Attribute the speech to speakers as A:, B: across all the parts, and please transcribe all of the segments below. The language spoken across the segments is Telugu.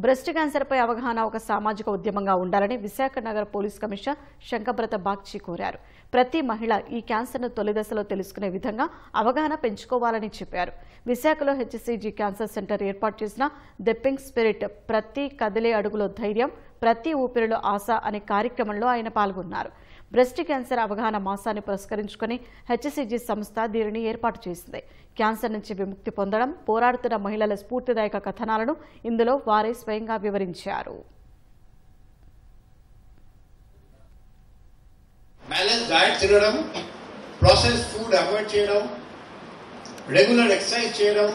A: బ్రెస్ట్ క్యాన్సర్పై అవగాహన ఒక సామాజిక ఉద్యమంగా ఉండాలని విశాఖ నగర పోలీస్ కమిషనర్ శంకబ్రత బాగ్చి కోరారు. ప్రతి మహిళ ఈ క్యాన్సర్ను తొలి దశలో తెలుసుకునే విధంగా అవగాహన పెంచుకోవాలని చెప్పారు. విశాఖలో హెచ్సిజి క్యాన్సర్ సెంటర్ ఏర్పాటు చేసిన ది పింక్ స్పిరిట్ ప్రతి కదిలే అడుగులో ధైర్యం, ప్రతి ఊపిరిలో ఆశ అనే కార్యక్రమంలో ఆయన పాల్గొన్నారు. బ్రెస్ట్ క్యాన్సర్ అవగాహన మాసాన్ని పురస్కరించుకుని హెచ్సిజి సంస్థ దీనిని ఏర్పాటు చేసింది. క్యాన్సర్ నుంచి విముక్తి పొందడం, పోరాడుతున్న మహిళల స్ఫూర్తిదాయక కథనాలను ఇందులో వారే స్వయంగా వివరించారు.
B: బ్యాలెన్స్ డైట్ తినడం, ప్రాసెస్డ్ ఫుడ్ అవాయిడ్ చేయడం, రెగ్యులర్ ఎక్సర్సైజ్ చేయడం,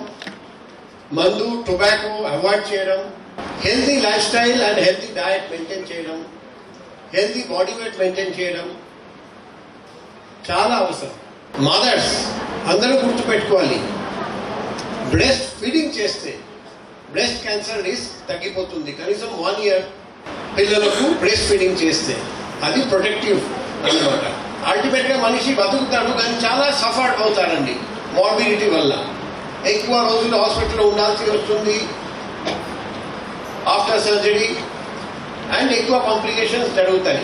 B: మందు టొబాకో అవాయిడ్ చేయడం, healthy life style and healthy diet maintain చేయడం, హెల్తీ బాడీ వెయిట్ మెయింటైన్ చేయడం చాలా అవసరం. మదర్స్ అందరూ గుర్తుపెట్టుకోవాలి, బ్రెస్ట్ ఫీడింగ్ చేస్తే బ్రెస్ట్ క్యాన్సర్ రిస్క్ తగ్గిపోతుంది. కనీసం 1 year పిల్లలకు బ్రెస్ట్ ఫీడింగ్ చేస్తే అది ప్రొటెక్టివ్ అన్నమాట. అల్టిమేట్ గా మనిషి బతుకుతాడు, కానీ చాలా సఫర్ అవుతారండి మార్బిడిటీ వల్ల. ఎక్కువ రోజులు హాస్పిటల్లో ఉండాల్సి వస్తుంది ఆఫ్టర్ సర్జరీ, అండ్ ఎక్కువ కాంప్లికేషన్స్ జరుగుతాయి.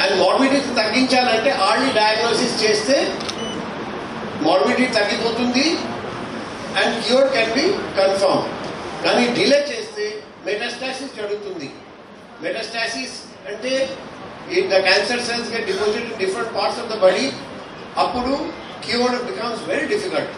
B: అండ్ మార్బిడిటీ తగ్గించాలంటే ఆర్లీ డయాగ్నోసిస్ చేస్తే మార్బిడిటీ తగ్గిపోతుంది and cure can be confirm. కానీ డిలే చేస్తే మెటాస్టాసిస్ జరుగుతుంది. మెటాస్టాసిస్ అంటే the cancer cells get deposited in different parts of the body. అప్పుడు క్యూర్ బికమ్స్ వెరీ డిఫికల్ట్.